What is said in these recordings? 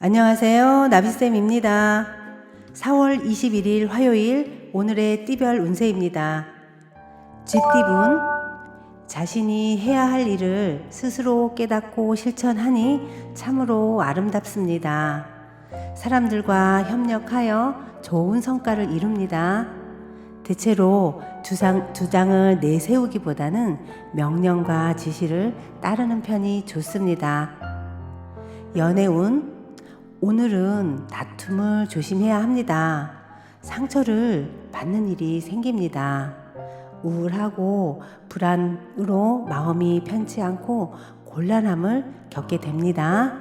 안녕하세요. 나비쌤입니다. 4월 21일 화요일 오늘의 띠별 운세입니다. 쥐띠분, 자신이 해야 할 일을 스스로 깨닫고 실천하니 참으로 아름답습니다. 사람들과 협력하여 좋은 성과를 이룹니다. 대체로 주장을 내세우기보다는 명령과 지시를 따르는 편이 좋습니다. 연애운, 오늘은 다툼을 조심해야 합니다. 상처를 받는 일이 생깁니다. 우울하고 불안으로 마음이 편치 않고 곤란함을 겪게 됩니다.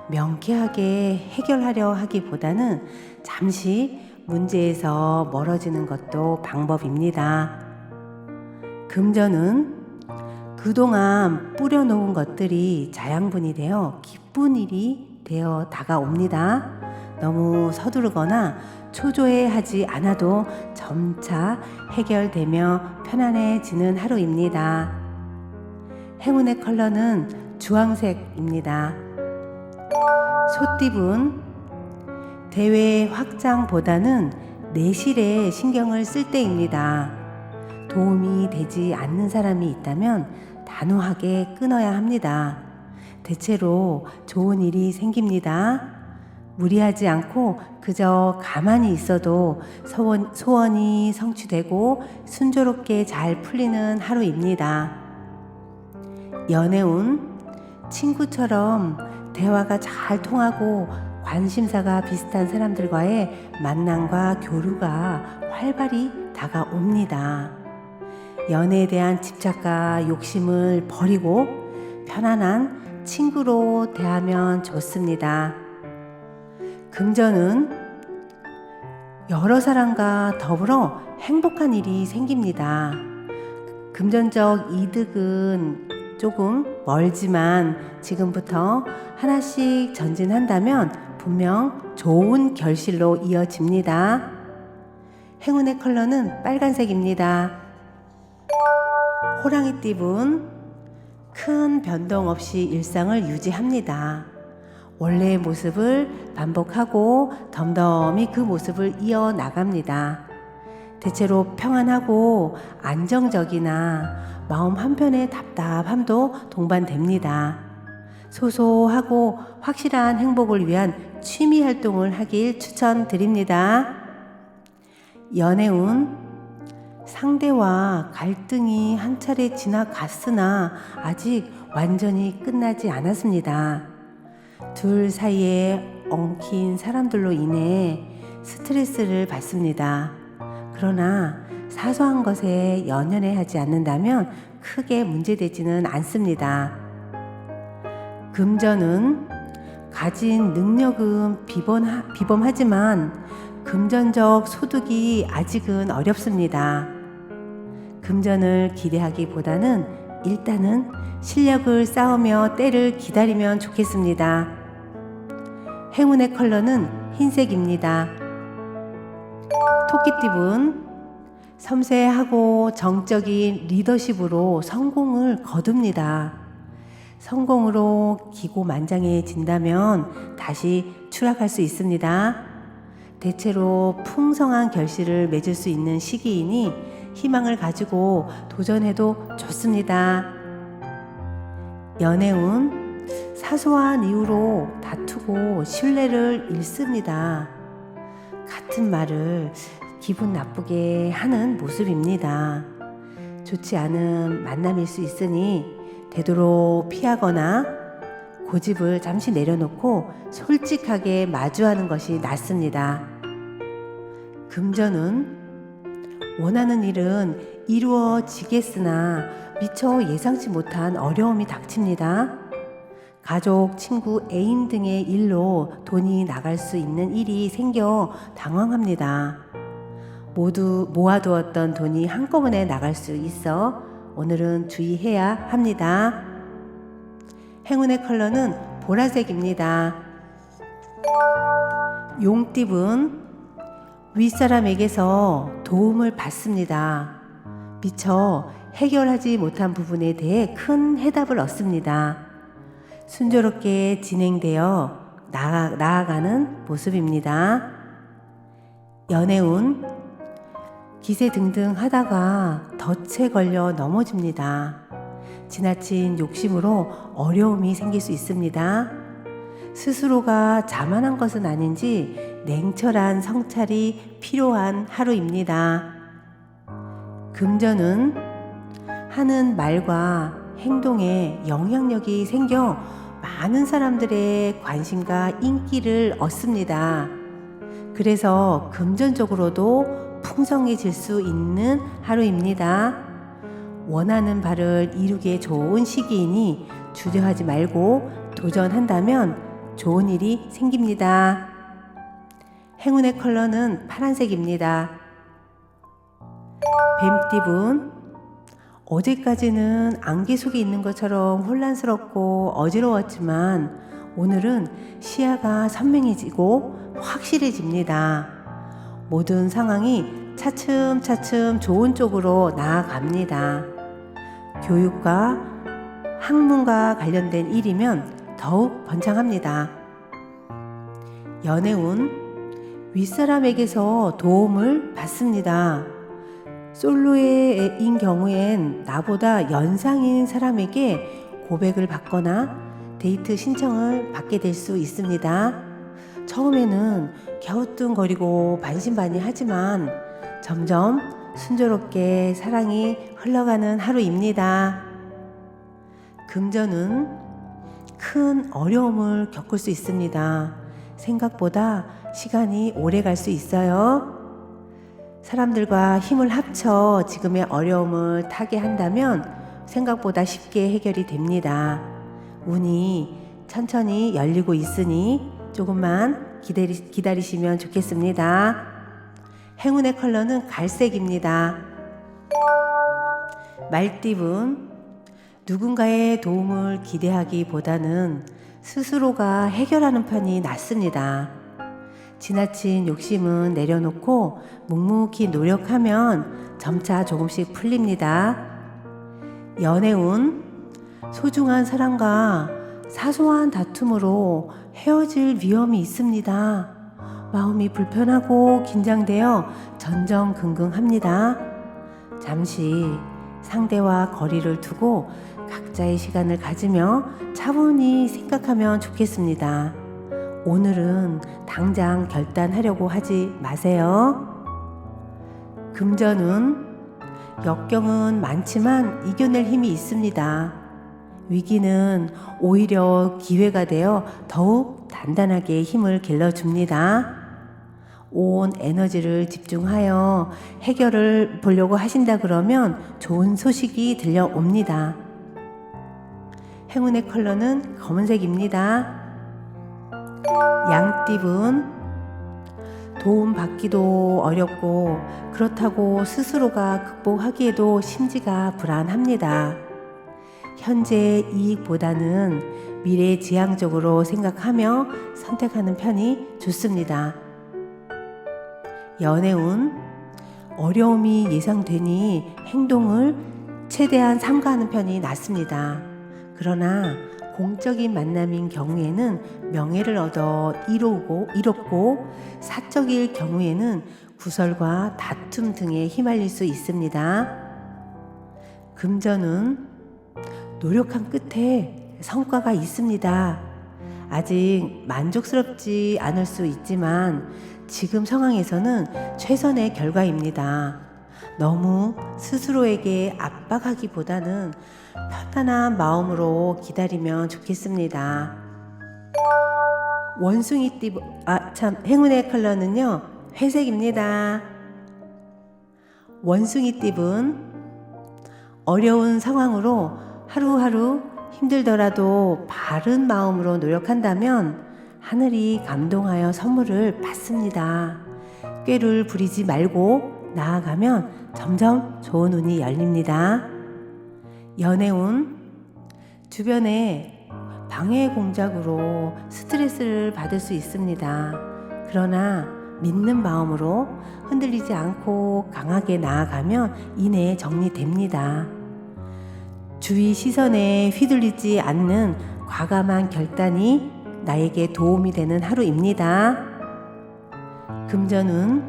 명쾌하게 해결하려 하기보다는 잠시 문제에서 멀어지는 것도 방법입니다. 금전은 그동안 뿌려놓은 것들이 자양분이 되어 기쁜 일이 되어 다가옵니다. 너무 서두르거나 초조해하지 않아도 점차 해결되며 편안해지는 하루입니다. 행운의 컬러는 주황색입니다. 소띠분, 대외 확장보다는 내실에 신경을 쓸 때입니다. 도움이 되지 않는 사람이 있다면 단호하게 끊어야 합니다. 대체로 좋은 일이 생깁니다. 무리하지 않고 그저 가만히 있어도 소원이 성취되고 순조롭게 잘 풀리는 하루입니다. 연애운, 친구처럼 대화가 잘 통하고 관심사가 비슷한 사람들과의 만남과 교류가 활발히 다가옵니다. 연애에 대한 집착과 욕심을 버리고 편안한 친구로 대하면 좋습니다. 금전은 여러 사람과 더불어 행복한 일이 생깁니다. 금전적 이득은 조금 멀지만 지금부터 하나씩 전진한다면 분명 좋은 결실로 이어집니다. 행운의 컬러는 빨간색입니다. 호랑이띠분, 큰 변동 없이 일상을 유지합니다. 원래의 모습을 반복하고 덤덤히 그 모습을 이어나갑니다. 대체로 평안하고 안정적이나 마음 한편의 답답함도 동반됩니다. 소소하고 확실한 행복을 위한 취미 활동을 하길 추천드립니다. 연애운, 상대와 갈등이 한 차례 지나갔으나 아직 완전히 끝나지 않았습니다. 둘 사이에 엉킨 사람들로 인해 스트레스를 받습니다. 그러나 사소한 것에 연연해 않는다면 크게 문제되지는 않습니다. 금전은 가진 능력은 비범하지만 금전적 소득이 아직은 어렵습니다. 금전을 기대하기보다는 일단은 실력을 쌓으며 때를 기다리면 좋겠습니다. 행운의 컬러는 흰색입니다. 토끼띠분, 섬세하고 정적인 리더십으로 성공을 거둡니다. 성공으로 기고만장해진다면 다시 추락할 수 있습니다. 대체로 풍성한 결실을 맺을 수 있는 시기이니 희망을 가지고 도전해도 좋습니다. 연애운, 사소한 이유로 다투고 신뢰를 잃습니다. 같은 말을 기분 나쁘게 하는 모습입니다. 좋지 않은 만남일 수 있으니 되도록 피하거나 고집을 잠시 내려놓고 솔직하게 마주하는 것이 낫습니다. 금전은 원하는 일은 이루어지겠으나 미처 예상치 못한 어려움이 닥칩니다. 가족, 친구, 애인 등의 일로 돈이 나갈 수 있는 일이 생겨 당황합니다. 모두 모아두었던 돈이 한꺼번에 나갈 수 있어 오늘은 주의해야 합니다. 행운의 컬러는 보라색입니다. 용띠분, 윗사람에게서 도움을 받습니다. 미처 해결하지 못한 부분에 대해 큰 해답을 얻습니다. 순조롭게 진행되어 나아가는 모습입니다. 연애운, 기세등등 하다가 덫에 걸려 넘어집니다. 지나친 욕심으로 어려움이 생길 수 있습니다. 스스로가 자만한 것은 아닌지 냉철한 성찰이 필요한 하루입니다. 금전은 하는 말과 행동에 영향력이 생겨 많은 사람들의 관심과 인기를 얻습니다. 그래서 금전적으로도 풍성해질 수 있는 하루입니다. 원하는 바를 이루기에 좋은 시기이니 주저하지 말고 도전한다면 좋은 일이 생깁니다. 행운의 컬러는 파란색입니다. 뱀띠분, 어제까지는 안개 속에 있는 것처럼 혼란스럽고 어지러웠지만 오늘은 시야가 선명해지고 확실해집니다. 모든 상황이 차츰차츰 좋은 쪽으로 나아갑니다. 교육과 학문과 관련된 일이면 더욱 번창합니다. 연애운, 윗사람에게서 도움을 받습니다. 솔로인 경우엔 나보다 연상인 사람에게 고백을 받거나 데이트 신청을 받게 될 수 있습니다. 처음에는 갸우뚱거리고 반신반의하지만 점점 순조롭게 사랑이 흘러가는 하루입니다. 금전은 큰 어려움을 겪을 수 있습니다. 생각보다 시간이 오래 갈 수 있어요. 사람들과 힘을 합쳐 지금의 어려움을 타게 한다면 생각보다 쉽게 해결이 됩니다. 운이 천천히 열리고 있으니 조금만 기다리시면 좋겠습니다. 행운의 컬러는 갈색입니다. 말띠분, 누군가의 도움을 기대하기보다는 스스로가 해결하는 편이 낫습니다. 지나친 욕심은 내려놓고 묵묵히 노력하면 점차 조금씩 풀립니다. 연애운, 소중한 사람과 사소한 다툼으로 헤어질 위험이 있습니다. 마음이 불편하고 긴장되어 전전긍긍합니다. 잠시 상대와 거리를 두고 각자의 시간을 가지며 차분히 생각하면 좋겠습니다. 오늘은 당장 결단하려고 하지 마세요. 금전운, 역경은 많지만 이겨낼 힘이 있습니다. 위기는 오히려 기회가 되어 더욱 단단하게 힘을 길러줍니다. 온 에너지를 집중하여 해결을 보려고 하신다 그러면 좋은 소식이 들려옵니다. 행운의 컬러는 검은색입니다. 양띠분, 도움 받기도 어렵고 그렇다고 스스로가 극복하기에도 심지가 불안합니다. 현재 이익보다는 미래지향적으로 생각하며 선택하는 편이 좋습니다. 연애운, 어려움이 예상되니 행동을 최대한 삼가하는 편이 낫습니다. 그러나 공적인 만남인 경우에는 명예를 얻어 이롭고 사적일 경우에는 구설과 다툼 등에 휘말릴 수 있습니다. 금전은 노력한 끝에 성과가 있습니다. 아직 만족스럽지 않을 수 있지만 지금 상황에서는 최선의 결과입니다. 너무 스스로에게 압박하기보다는 편안한 마음으로 기다리면 좋겠습니다. 원숭이띠, 행운의 컬러는요, 회색입니다. 원숭이띠분, 어려운 상황으로 하루하루 힘들더라도 바른 마음으로 노력한다면 하늘이 감동하여 선물을 받습니다. 꾀를 부리지 말고 나아가면 점점 좋은 운이 열립니다. 연애운, 주변에 방해 공작으로 스트레스를 받을 수 있습니다. 그러나 믿는 마음으로 흔들리지 않고 강하게 나아가면 이내 정리됩니다. 주위 시선에 휘둘리지 않는 과감한 결단이 나에게 도움이 되는 하루입니다. 금전운,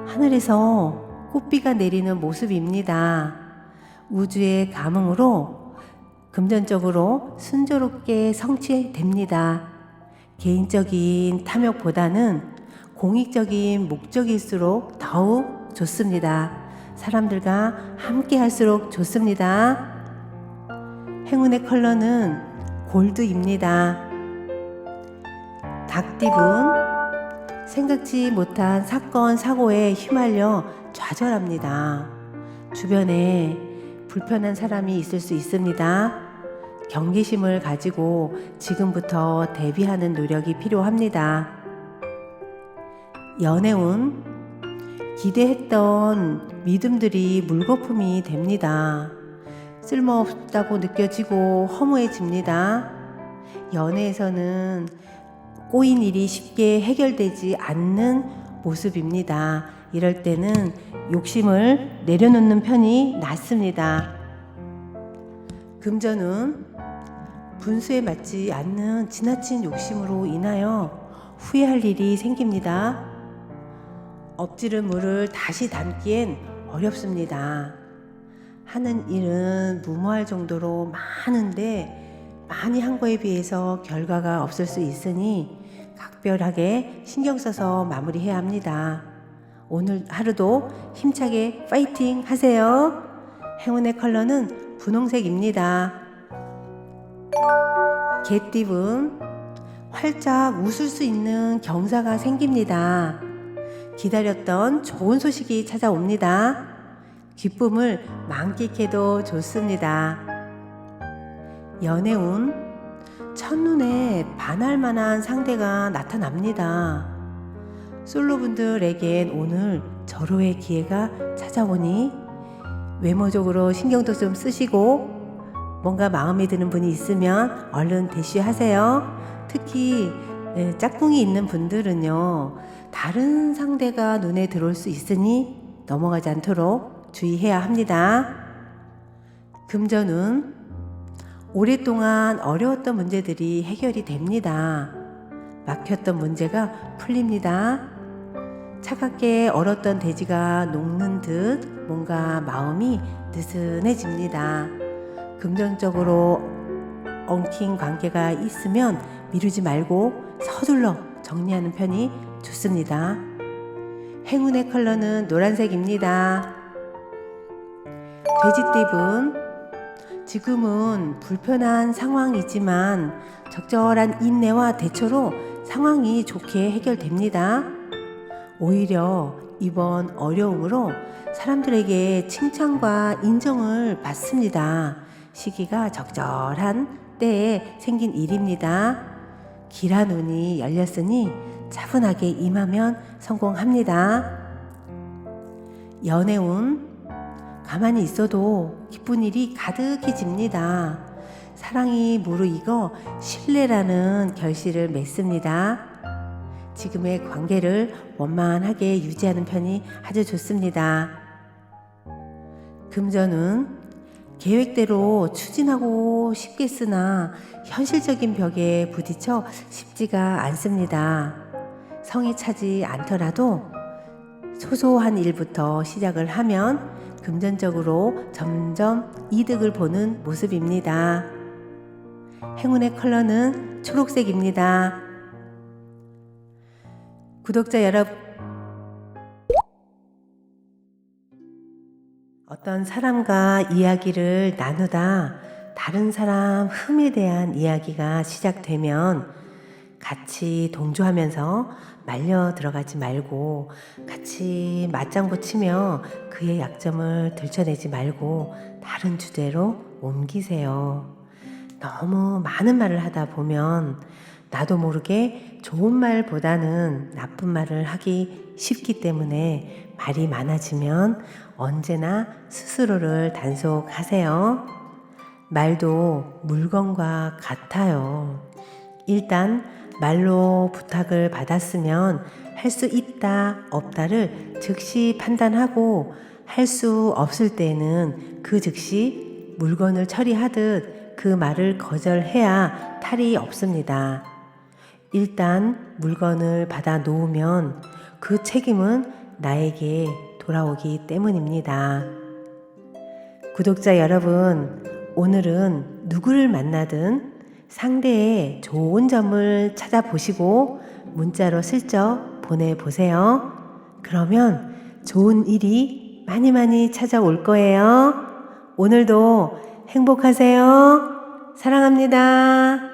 하늘에서 꽃비가 내리는 모습입니다. 우주의 감흥으로 금전적으로 순조롭게 성취됩니다. 개인적인 탐욕보다는 공익적인 목적일수록 더욱 좋습니다. 사람들과 함께 할수록 좋습니다. 행운의 컬러는 골드입니다. 닭띠분, 생각지 못한 사건, 사고에 휘말려 좌절합니다. 주변에 불편한 사람이 있을 수 있습니다. 경계심을 가지고 지금부터 대비하는 노력이 필요합니다. 연애운, 기대했던 믿음들이 물거품이 됩니다. 쓸모없다고 느껴지고 허무해집니다. 연애에서는 꼬인 일이 쉽게 해결되지 않는 모습입니다. 이럴 때는 욕심을 내려놓는 편이 낫습니다. 금전운, 분수에 맞지 않는 지나친 욕심으로 인하여 후회할 일이 생깁니다. 엎지른 물을 다시 담기엔 어렵습니다. 하는 일은 무모할 정도로 많은데 많이 한 거에 비해서 결과가 없을 수 있으니 각별하게 신경 써서 마무리해야 합니다. 오늘 하루도 힘차게 파이팅 하세요. 행운의 컬러는 분홍색입니다. 개띠분, 활짝 웃을 수 있는 경사가 생깁니다. 기다렸던 좋은 소식이 찾아옵니다. 기쁨을 만끽해도 좋습니다. 연애운, 첫눈에 반할 만한 상대가 나타납니다. 솔로분들에겐 오늘 절호의 기회가 찾아오니 외모적으로 신경도 좀 쓰시고 뭔가 마음에 드는 분이 있으면 얼른 대쉬하세요. 특히 짝꿍이 있는 분들은요, 다른 상대가 눈에 들어올 수 있으니 넘어가지 않도록 주의해야 합니다. 금전운, 오랫동안 어려웠던 문제들이 해결이 됩니다. 막혔던 문제가 풀립니다. 차갑게 얼었던 대지가 녹는 듯 뭔가 마음이 느슨해집니다. 금전적으로 엉킨 관계가 있으면 미루지 말고 서둘러 정리하는 편이 좋습니다. 행운의 컬러는 노란색입니다. 돼지띠분, 지금은 불편한 상황이지만 적절한 인내와 대처로 상황이 좋게 해결됩니다. 오히려 이번 어려움으로 사람들에게 칭찬과 인정을 받습니다. 시기가 적절한 때에 생긴 일입니다. 길한 운이 열렸으니 차분하게 임하면 성공합니다. 연애운, 가만히 있어도 기쁜 일이 가득해집니다. 사랑이 무르익어 신뢰라는 결실을 맺습니다. 지금의 관계를 원만하게 유지하는 편이 아주 좋습니다. 금전운, 계획대로 추진하고 싶겠으나 현실적인 벽에 부딪혀 쉽지가 않습니다. 성이 차지 않더라도 소소한 일부터 시작을 하면 금전적으로 점점 이득을 보는 모습입니다. 행운의 컬러는 초록색입니다. 구독자 여러분, 어떤 사람과 이야기를 나누다 다른 사람 흠에 대한 이야기가 시작되면 같이 동조하면서 말려 들어가지 말고 같이 맞장구 치며 그의 약점을 들춰내지 말고 다른 주제로 옮기세요. 너무 많은 말을 하다 보면 나도 모르게 좋은 말보다는 나쁜 말을 하기 쉽기 때문에 말이 많아지면 언제나 스스로를 단속하세요. 말도 물건과 같아요. 일단 말로 부탁을 받았으면 할 수 있다, 없다를 즉시 판단하고 할 수 없을 때는 그 즉시 물건을 처리하듯 그 말을 거절해야 탈이 없습니다. 일단 물건을 받아 놓으면 그 책임은 나에게 돌아오기 때문입니다. 구독자 여러분, 오늘은 누구를 만나든 상대의 좋은 점을 찾아보시고 문자로 슬쩍 보내보세요. 그러면 좋은 일이 많이 찾아올 거예요. 오늘도 행복하세요. 사랑합니다.